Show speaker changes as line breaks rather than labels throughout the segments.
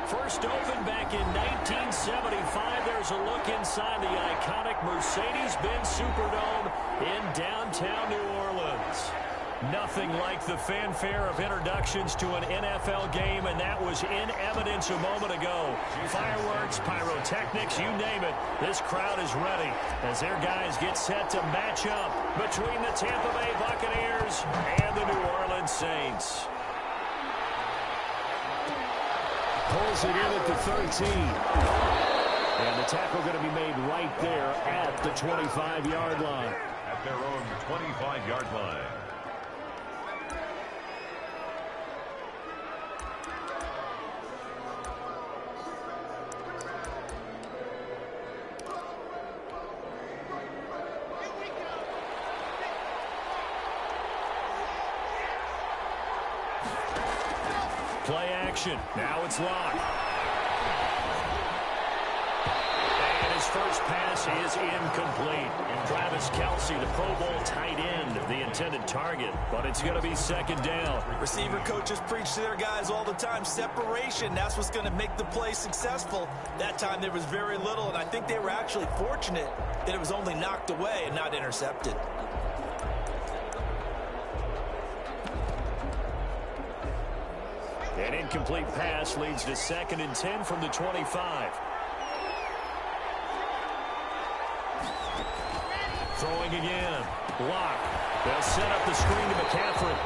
First opened back in 1975. There's a look inside the iconic Mercedes-Benz Superdome in downtown New Orleans. Nothing like the fanfare of introductions to an NFL game, and that was in evidence a moment ago. Fireworks, pyrotechnics, you name it. This crowd is ready as their guys get set to match up between the Tampa Bay Buccaneers and the New Orleans Saints.
Pulls it in at the 13. And the tackle going to be made right there at the 25-yard line.
At their own 25-yard line.
Play action. Now it's locked. And his first pass is incomplete. Travis Kelce, the Pro Bowl tight end, the intended target, but it's going to be second down.
Receiver coaches preach to their guys all the time. Separation, that's what's going to make the play successful. That time there was very little, and I think they were actually fortunate that it was only knocked away and not intercepted.
An incomplete pass leads to 2nd and 10 from the 25. Throwing again. Block. They'll set up the screen to McCaffrey.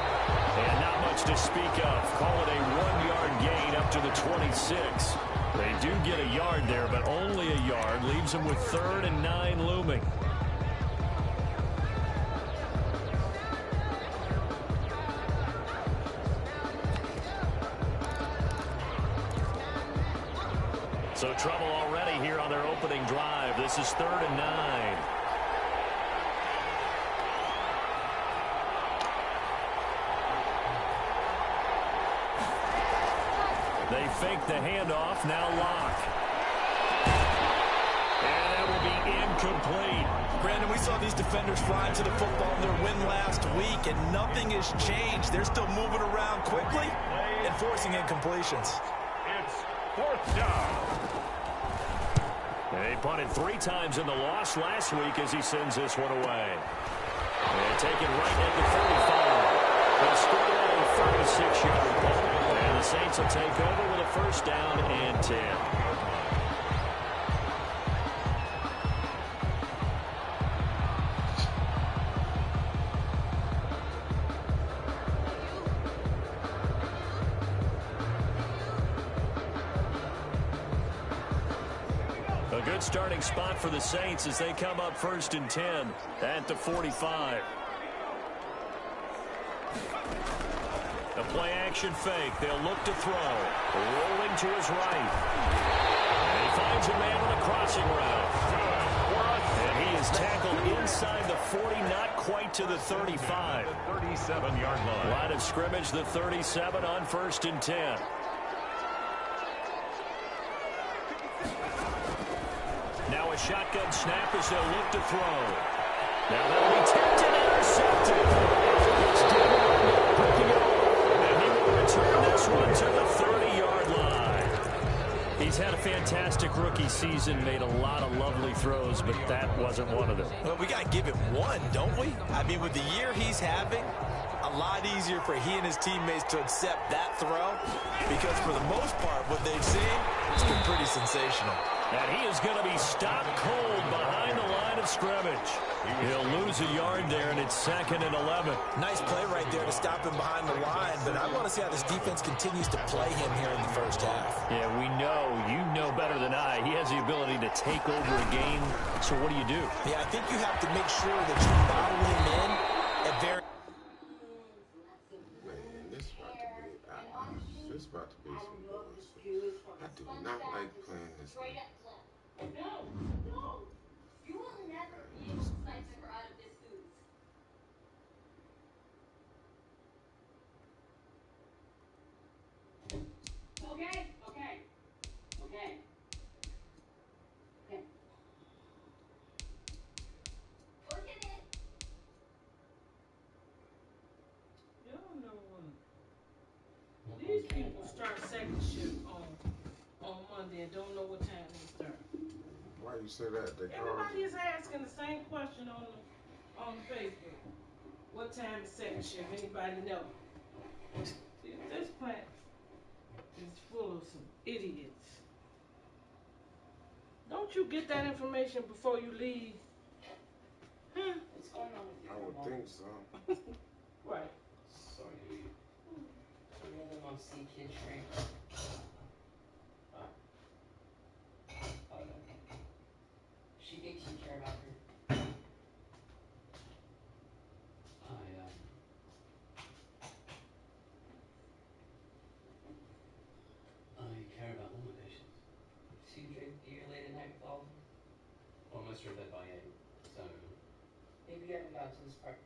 And not much to speak of. Call it a 1-yard gain up to the 26. They do get a yard there, but only a yard. Leaves them with 3rd and 9 looming. So trouble already here on their opening drive. This is 3rd and 9. They fake the handoff, now lock. And that will be incomplete.
Brandon, we saw these defenders flying to the football in their win last week, and nothing has changed. They're still moving around quickly and forcing incompletions.
It's 4th down.
They punted 3 times in the loss last week as he sends this one away. And take it right at the 45. They'll score a 36-yard punt. And the Saints will take over with a 1st down and 10. A good starting spot for the Saints as they come up 1st and 10 at the 45. A play-action fake. They'll look to throw. Rolling to his right. And he finds a man on a crossing route. And he is tackled inside the 40, not quite to the 35.
37-yard line.
Line of scrimmage, the 37 on 1st and 10. Now a shotgun snap as they'll look to throw. Now that'll be tipped and intercepted. It's picking it off. And he will return this one to the 30-yard line. He's had a fantastic rookie season, made a lot of lovely throws, but that wasn't one of them.
Well, we got to give him one, don't we? I mean, with the year he's having, a lot easier for he and his teammates to accept that throw because for the most part, what they've seen, it's been pretty sensational.
And he is going to be stopped cold behind the line of scrimmage. He'll lose a yard there, and it's 2nd and 11.
Nice play right there to stop him behind the line, but I want to see how this defense continues to play him here in the first half.
Yeah, we know. You know better than I. He has the ability to take over a game. So what do you do?
Yeah, I think you have to make sure that you bottle him in at very...
Man, this about to be some bullshit. I do not like playing this game.
No. You will never be able to cipher out of this ooze. Okay. Look at it.
You don't know what. These people start second shift on
you say that? They
Everybody is asking the same question on Facebook. What time is second shift? Anybody know? This plant is full of some idiots. Don't you get that information before you leave?
What's going on with you?
I would think so.
Right.
Sorry. The other mom see kid shrink. Oh, no. She thinks you care about her. I care about all my patients. So you drink beer late at night with all of them? Well, most are dead by 8, so maybe you haven't gotten to this part.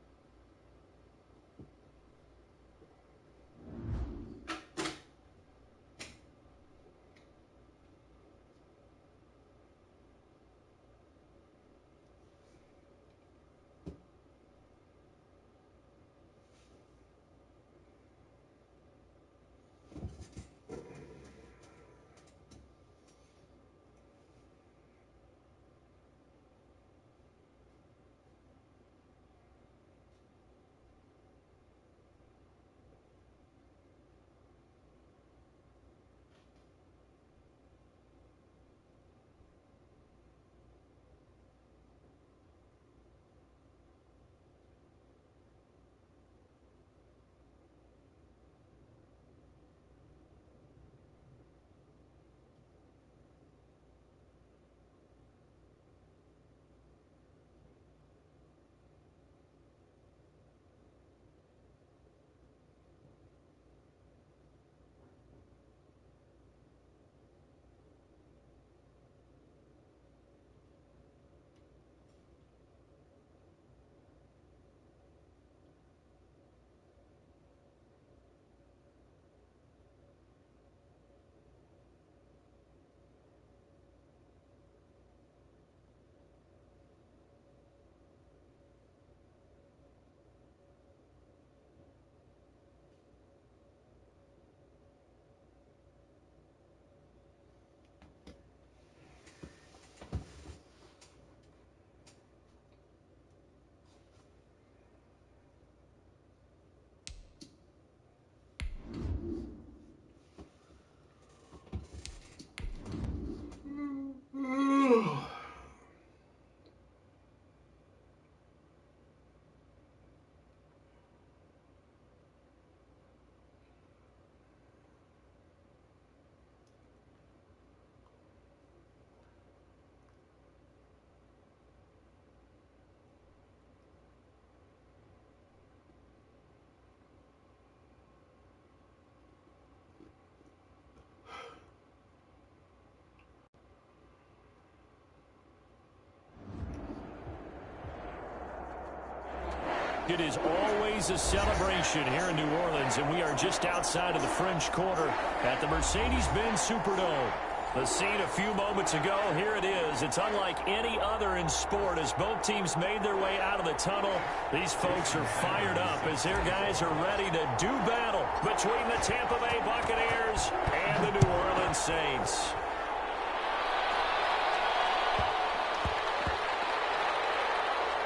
It is always a celebration here in New Orleans, and we are just outside of the French Quarter at the Mercedes-Benz Superdome. The scene a few moments ago, here it is. It's unlike any other in sport as both teams made their way out of the tunnel. These folks are fired up as their guys are ready to do battle between the Tampa Bay Buccaneers and the New Orleans Saints.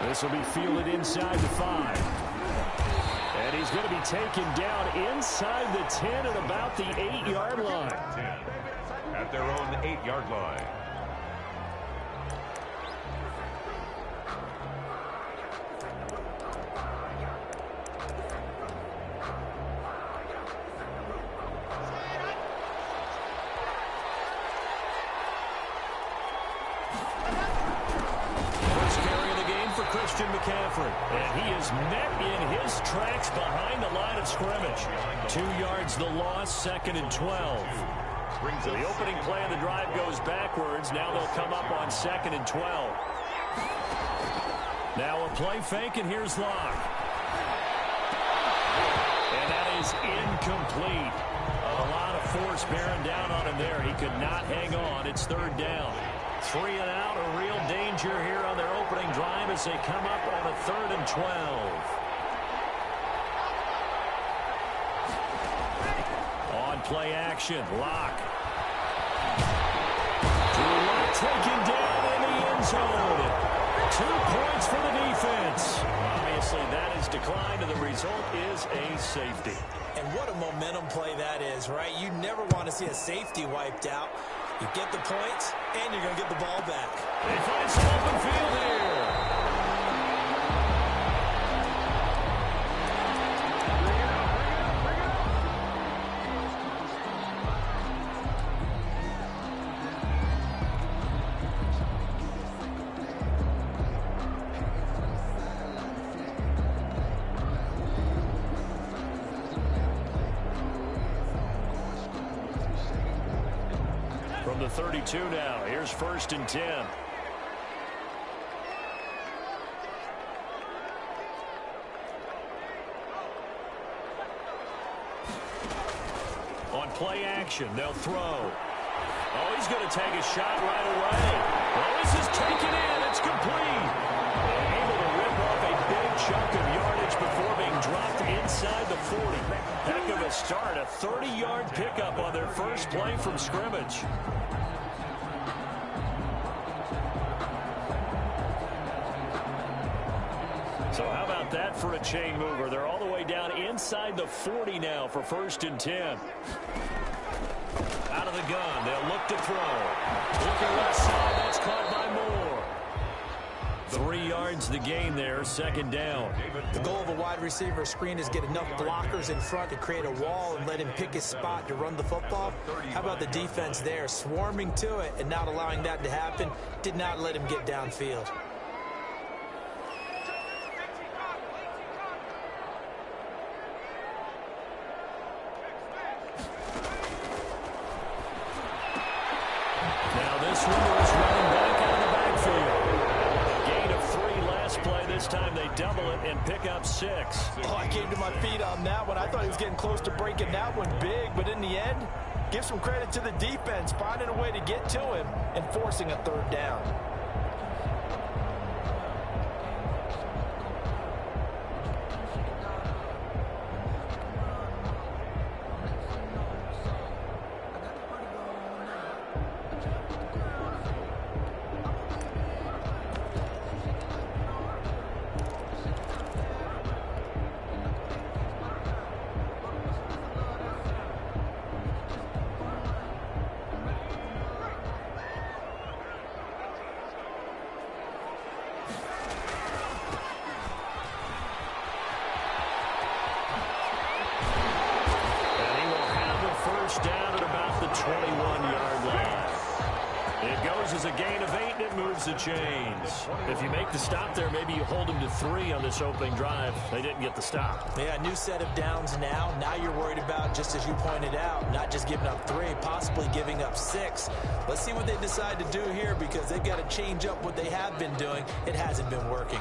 This will be fielded inside the 5. And he's going to be taken down inside the 10 at about the 8-yard line.
10 at their own 8-yard line.
And he is met in his tracks behind the line of scrimmage. 2 yards the loss, 2nd and 12. So the opening play of the drive goes backwards. Now they'll come up on 2nd and 12. Now a play fake, and here's Locke. And that is incomplete. A lot of force bearing down on him there. He could not hang on. It's 3rd down. 3 and out, a real danger here on their opening drive as they come up on a 3rd and 12. On play action, Locke. Drew Lock taken down in the zone. 2 points for the defense. Obviously, that has declined, and the result is a safety.
And what a momentum play that is, right? You never want to see a safety wiped out. You get the points, and you're going to get the ball back.
They find some open field here. From the 32 now, here's 1st and 10. On play action, they'll throw. Oh, he's going to take a shot right away. Oh, this is taken in. It's complete. Able to rip off a big chunk of yardage before being dropped inside the 40. Heck of a start. A 30-yard pickup on their first play from scrimmage. So how about that for a chain mover? They're all the way down inside the 40 now for 1st and 10. Out of the gun, they'll look to throw. Looking left side, that's caught by Moore. 3 yards the gain there, 2nd down.
The goal of a wide receiver screen is get enough blockers in front to create a wall and let him pick his spot to run the football. How about the defense there, swarming to it and not allowing that to happen? Did not let him get downfield.
This one was running back out of the backfield. Gain of 3 last play. This time they double it and pick up 6.
Oh, I came to my feet on that one. I thought he was getting close to breaking that one big, but in the end, give some credit to the defense, finding a way to get to him and forcing a 3rd down.
Down at about the 21-yard line. It goes as a gain of 8, and it moves the chains. If you make the stop there, maybe you hold them to 3 on this opening drive. They didn't get the stop.
Yeah, new set of downs now. Now you're worried about, just as you pointed out, not just giving up 3, possibly giving up 6. Let's see what they decide to do here, because they've got to change up what they have been doing. It hasn't been working.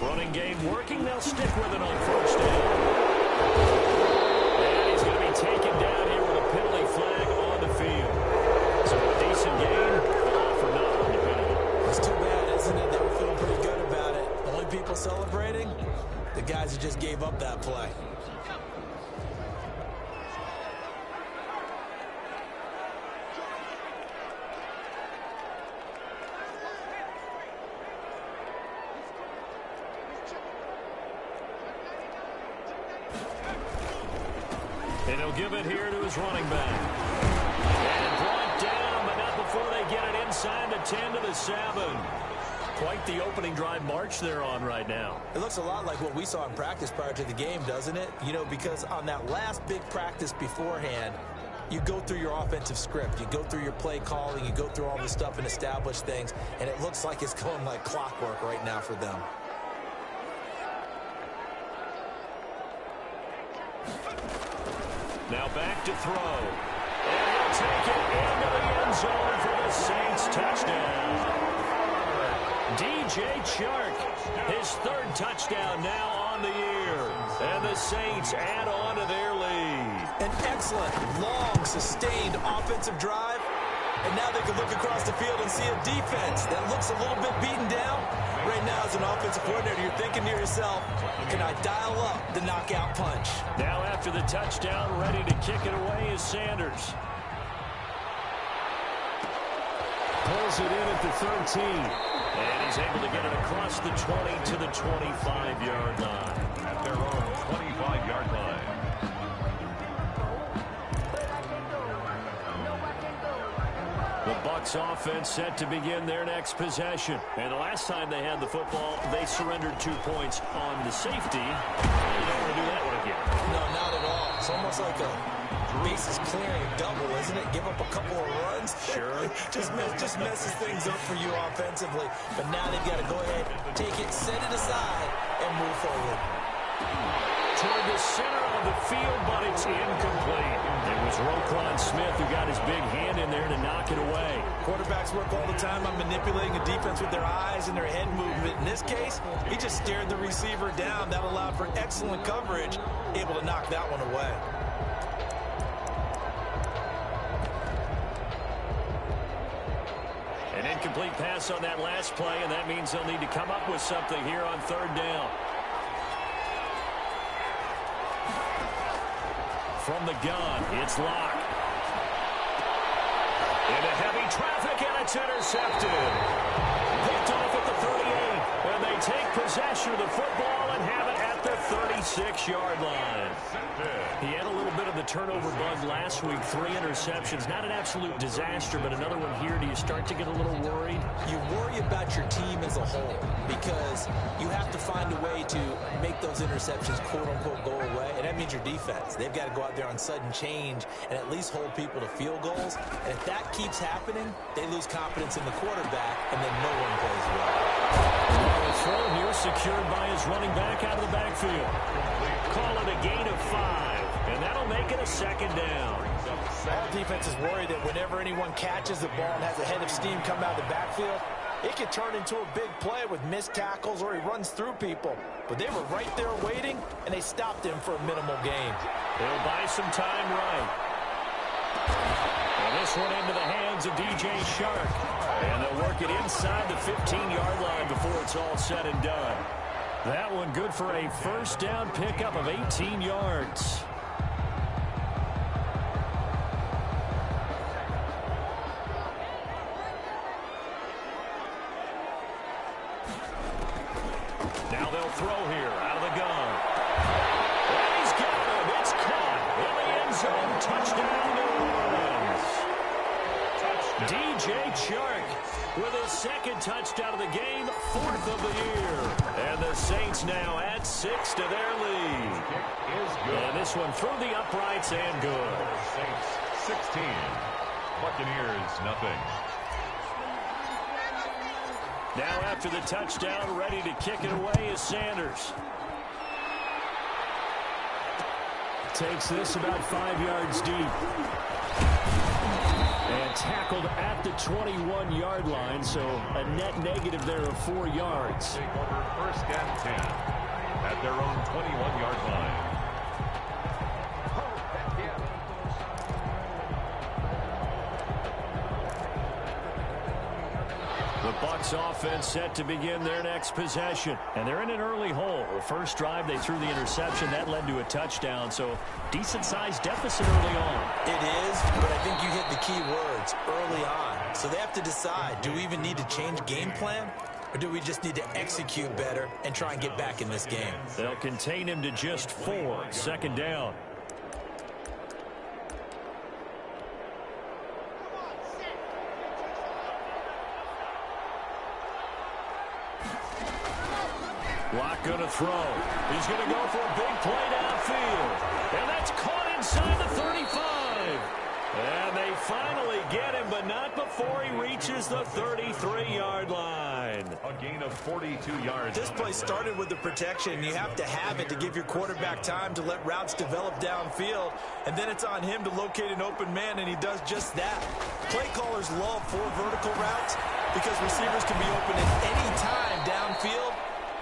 Running game working. They'll stick with it on 1st down. And he's going to be taken down here with a penalty flag on the field. So a decent gain, all for nothing on the penalty.
It's too bad, isn't it? They were feeling pretty good about it. The only people celebrating? The guys who just gave up that play.
And he'll give it here to his running back. And brought down, but not before they get it inside the 10 to the 7. Quite the opening drive march they're on right now.
It looks a lot like what we saw in practice prior to the game, doesn't it? You know, because on that last big practice beforehand, you go through your offensive script. You go through your play calling. You go through all this stuff and establish things. And it looks like it's going like clockwork right now for them.
Now back to throw. And he'll take it into the end zone for the Saints touchdown. DJ Chark, his 3rd touchdown now on the year. And the Saints add on to their lead.
An excellent, long, sustained offensive drive. And now they can look across the field and see a defense that looks a little bit beaten down. Right now, as an offensive coordinator, you're thinking to yourself, can I dial up the knockout punch?
Now after the touchdown, ready to kick it away is Sanders.
Pulls it in at the 13.
And he's able to get it across the 20 to the 25-yard line.
At their own 25-yard line.
The Bucs offense set to begin their next possession. And the last time they had the football, they surrendered 2 points on the safety. You don't want to do that one again.
No, not at all. It's almost like a bases clearing double, isn't it? Give up a couple of runs.
Sure.
just messes things up for you offensively. But now they've got to go ahead, take it, set it aside, and move forward.
Toward the center of the field, but it's incomplete. It was Roquan Smith who got his big hand in there to knock it away.
Quarterbacks work all the time on manipulating a defense with their eyes and their head movement. In this case, he just stared the receiver down. That allowed for excellent coverage, able to knock that one away.
An incomplete pass on that last play, and that means they'll need to come up with something here on third down. From the gun, it's Locke. Into heavy traffic, and it's intercepted. Picked off at the 38, and they take possession of the football and have it at the 36-yard line. He had a little bit of the turnover bug last week, 3 interceptions. Not an absolute disaster, but another one here. Do you start to get a little worried?
You worry about your team as a whole because you have to find a way to make those interceptions, quote-unquote, go away, and that means your defense. They've got to go out there on sudden change and at least hold people to field goals. And if that keeps happening, they lose confidence in the quarterback, and then no one plays well.
The throw here secured by his running back out of the backfield. Call it a gain of 5, and that'll make it a second down.
All defense is worried that whenever anyone catches the ball and has a head of steam come out of the backfield, it can turn into a big play with missed tackles or he runs through people. But they were right there waiting, and they stopped him for a minimal gain.
They'll buy some time right. And this one into the hands of DJ Shark. And they'll work it inside the 15-yard line before it's all said and done. That one good for a first down pickup of 18 yards. Now they'll throw here out of the gun. And he's got him. It's caught in the end zone. Touchdown, New Orleans. DJ Chark with his second touchdown of the game, 4th of the year. And the Saints now add 6 to their lead. And this one through the uprights and good.
Saints 16. Buccaneers nothing.
Now after the touchdown, ready to kick it away is Sanders. Takes this about 5 yards deep. And tackled at the 21-yard line, so a net negative there of 4 yards.
Take over 1st and 10 at their own 21-yard line.
The Bucs offense set to begin their next possession. And they're in an early hole. First drive, they threw the interception. That led to a touchdown, so decent-sized deficit early on.
It is, but I think you hit the key words, early on. So they have to decide, do we even need to change game plan? Or do we just need to execute better and try and get back in this game?
They'll contain him to just 4. Second down. Locke going to throw. He's going to go for a big play downfield. And that's caught inside the 35. And they finally get him, but not before he reaches the 33-yard line.
A gain of 42 yards.
This play started with the protection. You have to have it to give your quarterback time to let routes develop downfield. And then it's on him to locate an open man, and he does just that. Play callers love 4 vertical routes because receivers can be open at any time downfield,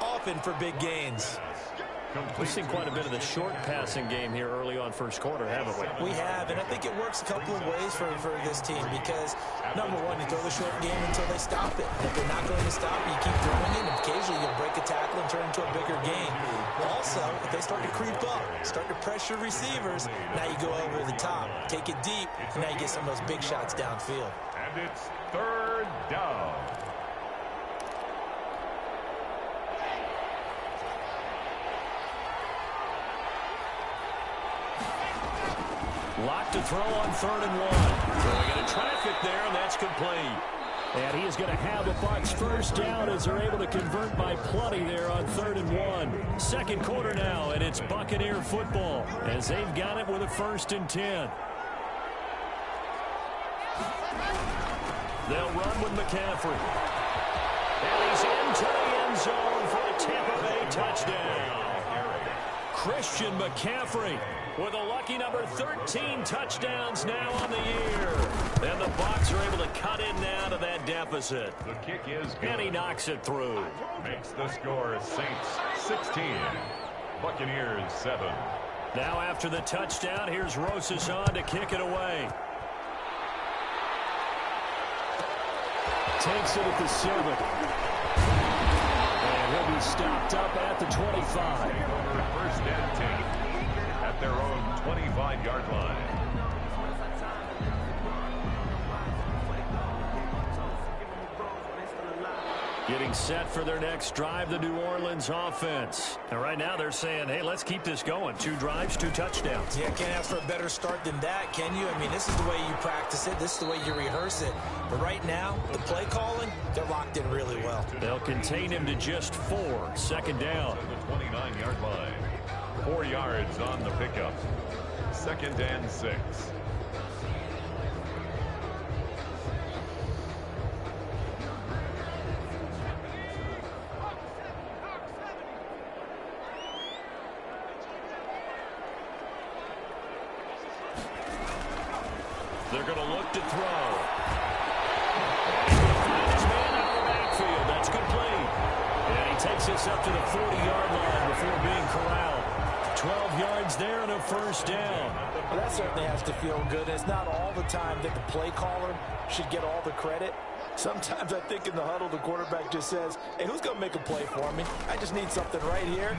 often for big gains.
We've seen quite a bit of the short passing game here early on first quarter, haven't we?
We have, and I think it works a couple of ways for this team because, number one, you throw the short game until they stop it. If they're not going to stop it, you keep throwing it, and occasionally you'll break a tackle and turn into a bigger game. Also, if they start to creep up, start to pressure receivers, now you go over the top, take it deep, and now you get some of those big shots downfield.
And it's third down.
Locked to throw on 3rd and 1. Throwing into traffic there, and that's complete.
And he is going to have a Bucs first down as they're able to convert by plenty there on 3rd and 1.
Second quarter now, and it's Buccaneer football as they've got it with a 1st and 10. They'll run with McCaffrey. And he's into the end zone for a Tampa Bay touchdown. Christian McCaffrey with a lucky number 13 touchdowns now on the year. And the Bucs are able to cut in now to that deficit.
The kick is good.
And he knocks it through.
Makes the score Saints 16, Buccaneers 7.
Now after the touchdown, here's Rosas on to kick it away.
Takes it at the 7. And he'll be stopped up at the 25.
First and 10 at their own 25-yard line.
Getting set for their next drive, the New Orleans offense. And right now they're saying, hey, let's keep this going. 2 drives, 2 touchdowns.
Yeah, can't ask for a better start than that, can you? I mean, this is the way you practice it. This is the way you rehearse it. But right now, the play calling, they're locked in really well.
They'll contain him to just 4. 2nd down.
The 29-yard line. 4 yards on the pickup. 2nd and 6.
They're going to look to throw. Find his man out of the backfield. That's complete. And he takes this up to the 40-yard line before being corralled. 12 yards there and a 1st down.
Well, that certainly has to feel good. It's not all the time that the play caller should get all the credit. Sometimes I think in the huddle, the quarterback just says, hey, who's going to make a play for me? I just need something right here.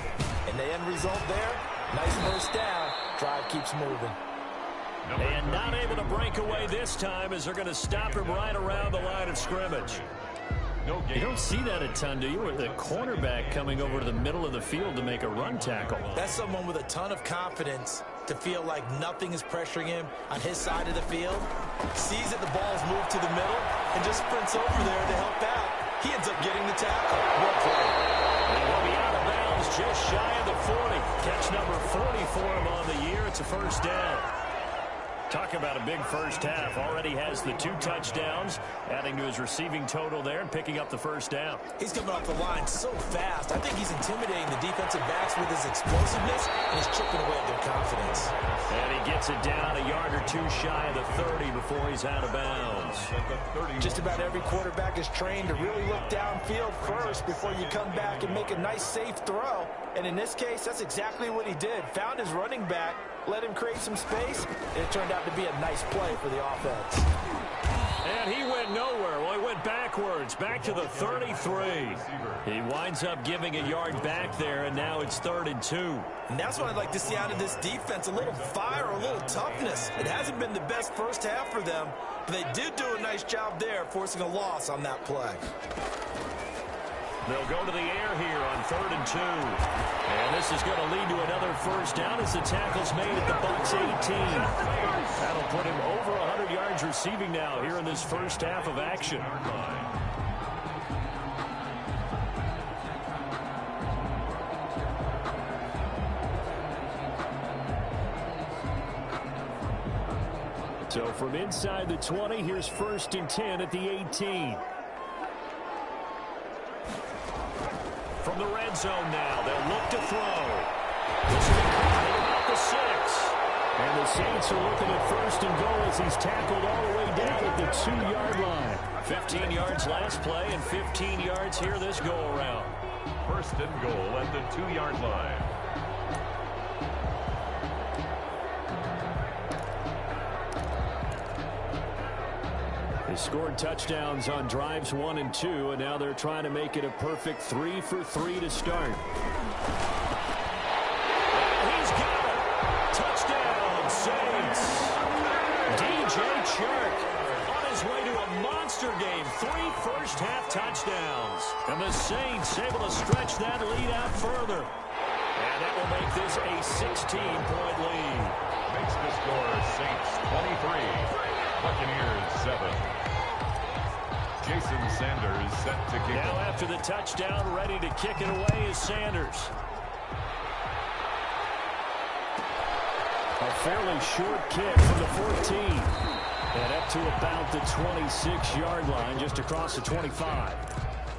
And the end result there, nice first down. Drive keeps moving.
And not able to break away this time as they're going to stop him right around the line of scrimmage. You don't see that a ton, do you? With the cornerback coming over to the middle of the field to make a run tackle.
That's someone with a ton of confidence to feel like nothing is pressuring him on his side of the field. Sees that the ball's moved to the middle and just sprints over there to help out. He ends up getting the tackle. What play?
And he'll be out of bounds just shy of the 40. Catch number 40 for him on the year. It's a 1st down. Talk about a big first half. Already has the 2 touchdowns, adding to his receiving total there and picking up the 1st down.
He's coming off the line so fast. I think he's intimidating the defensive backs with his explosiveness, and he's chipping away at their confidence.
And he gets it down a yard or 2 shy of the 30 before he's out of bounds.
Just about every quarterback is trained to really look downfield first before you come back and make a nice, safe throw. And in this case, that's exactly what he did. Found his running back, let him create some space, and it turned out to be a nice play for the offense.
And he went nowhere. Well, he went backwards, back to the 33. He winds up giving a yard back there, and now it's 3rd and 2.
And that's what I'd like to see out of this defense, a little fire, a little toughness. It hasn't been the best first half for them, but they did do a nice job there, forcing a loss on that play.
They'll go to the air here on 3rd and 2. And this is going to lead to another 1st down as the tackle's made at the Bucs 18. That'll put him over 100 yards receiving now here in this first half of action.
So from inside the 20, here's 1st and 10 at the 18.
From the red zone now, they'll look to throw. This will be caught at about the 6.
And the Saints are looking at 1st and goal as he's tackled all the way down at the 2-yard line.
15 yards last play and 15 yards here this go-around.
1st and goal at the 2-yard line.
They scored touchdowns on drives 1 and 2, and now they're trying to make it a perfect 3 for 3 to start.
He's got it. Touchdown, Saints. DJ Chark on his way to a monster game. 3 first-half touchdowns. And the Saints able to stretch that lead out further. And that will make this a 16-point lead.
Makes the score Saints 23, Buccaneers 7. Jason Sanders set to kick.
Now after the touchdown, ready to kick it away is Sanders.
A fairly short kick from the 14. And up to about the 26-yard line, just across the 25.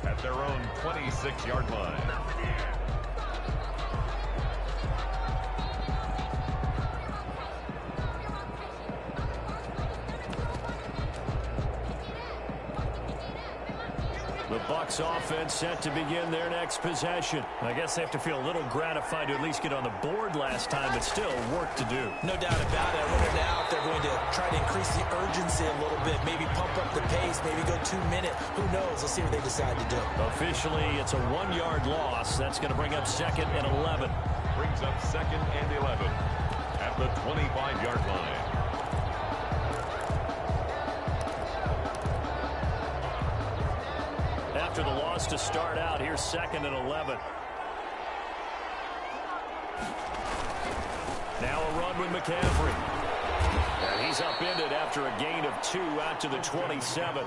At their own 26-yard line.
The Bucs offense set to begin their next possession. I guess they have to feel a little gratified to at least get on the board last time, but still work to do.
No doubt about it. I wonder now if they're going to try to increase the urgency a little bit, maybe pump up the pace, maybe go 2-minute. Who knows? Let's see what they decide to do.
Officially, it's a 1-yard loss. That's going to bring up 2nd and 11.
Brings up 2nd and 11 at the 25-yard line.
After the loss to start out, here's 2nd and 11. Now a run with McCaffrey. And he's upended after a gain of 2 out to the 27.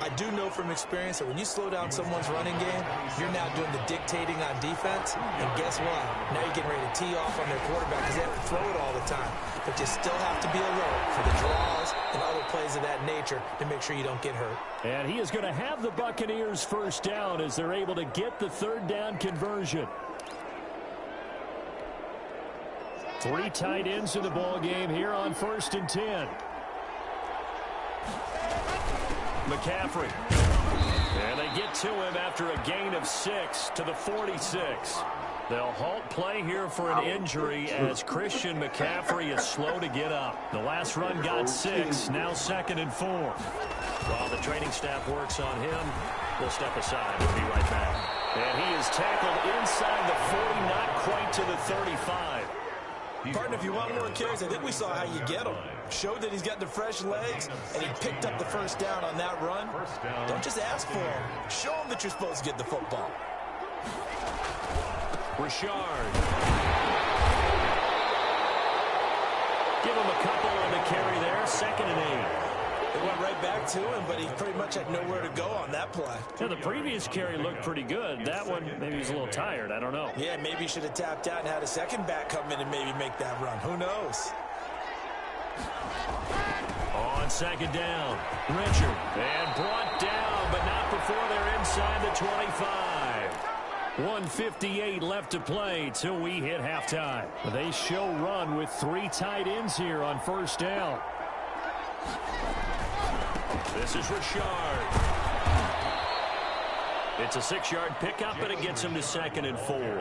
I do know from experience that when you slow down someone's running game, you're now doing the dictating on defense. And guess what? Now you're getting ready to tee off on their quarterback because they have to throw it all the time. But you still have to be alert for the draws and other plays of that nature to make sure you don't get hurt.
And he is going to have the Buccaneers first down as they're able to get the 3rd down conversion. 3 tight ends in the ball game here on 1st and 10.
McCaffrey. And they get to him after a gain of 6 to the 46. They'll halt play here for an injury as Christian McCaffrey is slow to get up. The last run got 6, now 2nd and 4. While the training staff works on him, we'll step aside. We'll be right back. And he is tackled inside the 40, not quite to the 35.
Partner, if you want more carries, I think we saw how you get him. Showed that he's got the fresh legs, and he picked up the first down on that run. Don't just ask for him. Show him that you're supposed to get the football.
Richard. Give him a couple on the carry there. 2nd and 8.
They went right back to him, but he pretty much had nowhere to go on that play.
Yeah, the previous carry looked pretty good. That one, maybe he's a little tired. I don't know.
Yeah, maybe he should have tapped out and had a second back come in and maybe make that run. Who knows?
On 2nd down, Richard. And brought down, but not before they're inside the 25.
1:58 left to play till we hit halftime. They show run with 3 tight ends here on 1st down.
This is Richard. It's a 6-yard pickup, but it gets him to 2nd and 4.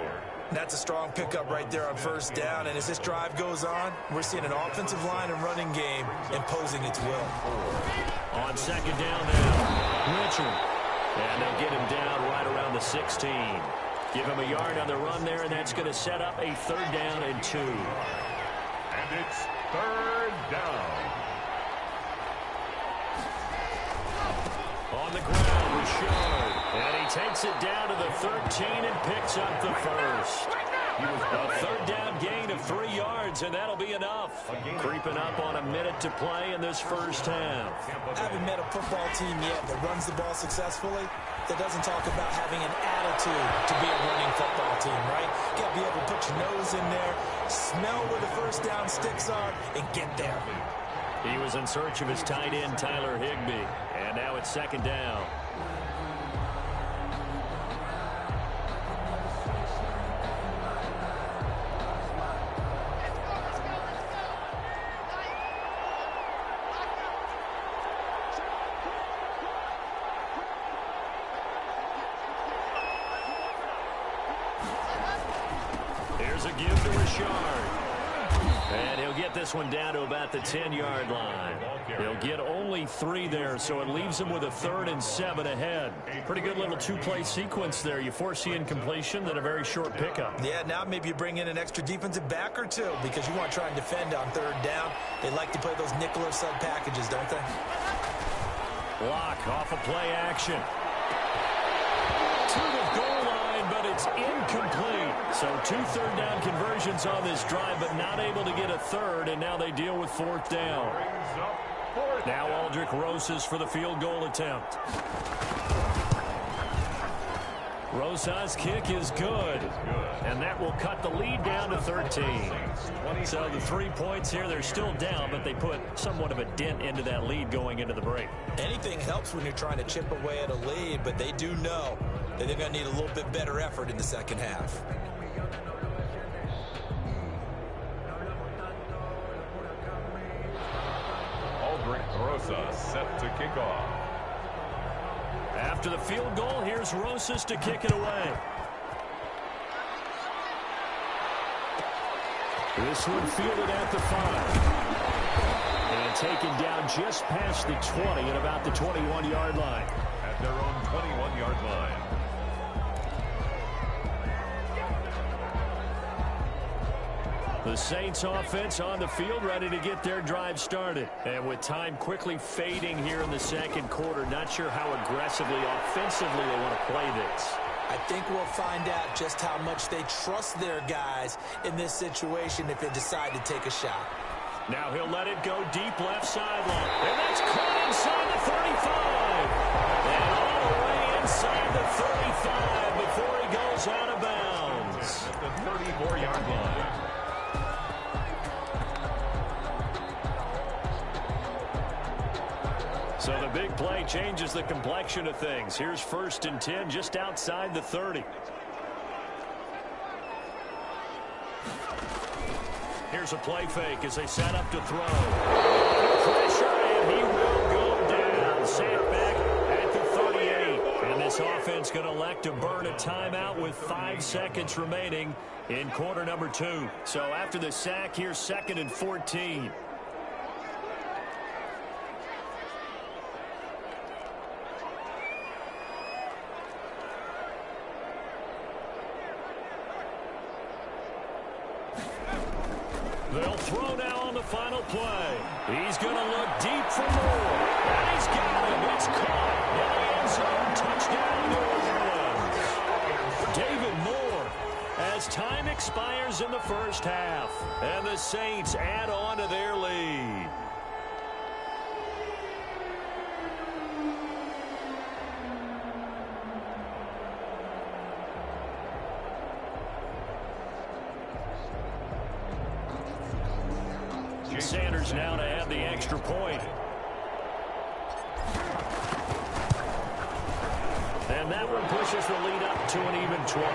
That's a strong pickup right there on 1st down. And as this drive goes on, we're seeing an offensive line and running game imposing its will.
On 2nd down now, Richard. And they get him down right around the 16. Give him a yard on the run there, and that's going to set up a 3rd down and 2.
And it's 3rd down.
On the ground, Richard. And he takes it down to the 13 and picks up the first. A 3rd down gain of 3 yards, and that'll be enough. Creeping up on a minute to play in this first half.
I haven't met a football team yet that runs the ball successfully that doesn't talk about having an attitude to be a running football team, right? You got to be able to put your nose in there, smell where the first down sticks are, and get there.
He was in search of his tight end, Tyler Higbee. And now it's 2nd down. Here's a give to Richard. And he'll get this one down to about the 10-yard line. He'll get only 3 there, so it leaves him with a 3rd and 7 ahead. Pretty good little 2-play sequence there. You force the incompletion, then a very short pickup.
Yeah, now maybe you bring in an extra defensive back or two because you want to try and defend on 3rd down. They like to play those nickel or sub packages, don't they?
Block off a play action. To the goal line, but it's incomplete. So 2 third down conversions on this drive, but not able to get a 3rd, and now they deal with 4th down. Now Aldrich Rosas for the field goal attempt. Rosas' kick is good, and that will cut the lead down to 13. So the 3 points here, they're still down, but they put somewhat of a dent into that lead going into the break.
Anything helps when you're trying to chip away at a lead, but they do know that they're going to need a little bit better effort in the second half.
Aldrich Rosas set to kick off.
After the field goal, here's Rosas to kick it away. This one fielded at the 5. And taken down just past the 20 at about the 21-yard line.
At their own 21-yard line.
The Saints offense on the field ready to get their drive started. And with time quickly fading here in the second quarter, not sure how aggressively, offensively they want to play this.
I think we'll find out just how much they trust their guys in this situation if they decide to take a shot.
Now he'll let it go deep left sideline. And that's caught inside the 35. And all the way inside the 35 before he goes out of bounds.
At the 34-yard line.
So the big play changes the complexion of things. Here's 1st and 10 just outside the 30. Here's a play fake as they set up to throw. Pressure, and he will go down. Sacked back at the 38. And this offense going to elect to burn a timeout with 5 seconds remaining in quarter number 2. So after the sack, here's 2nd and 14. They'll throw now on the final play. He's going to look deep for more. And he's got him. It's caught. In the end zone. Touchdown, New Orleans. David Moore as time expires in the first half. And the Saints add on to their lead. Sanders now to add the extra point. And that one pushes the lead up to an even 20.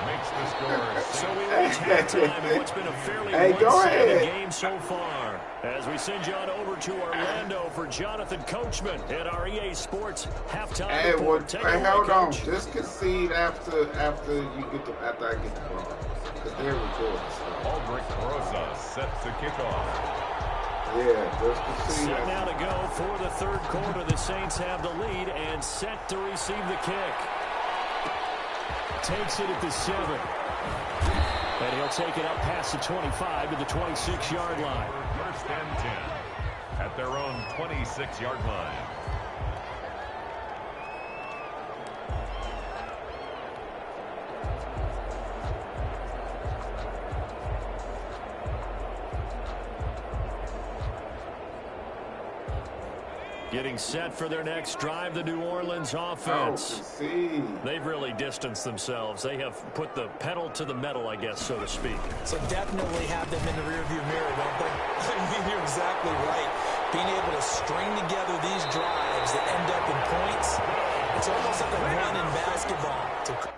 Makes the score.
So we reach halftime in what's been a fairly one-sided game so far. As we send you on over to Orlando for Jonathan Coachman at our EA Sports halftime report.
Hold on. Just concede after you get after I get the ball. Because they're recording stuff.
Aldrich Rosas set to kick off.
Yeah, just concede.
Set now to go for the third quarter. The Saints have the lead and set to receive the kick. Takes it at the 7. And he'll take it up past the 25 to the 26-yard line.
First and 10 at their own 26-yard line.
Getting set for their next drive, the New Orleans offense. They've really distanced themselves. They have put the pedal to the metal, I guess, so to speak.
So definitely have them in the rearview mirror, don't they? I mean, you're exactly right. Being able to string together these drives that end up in points, it's almost like a run in basketball.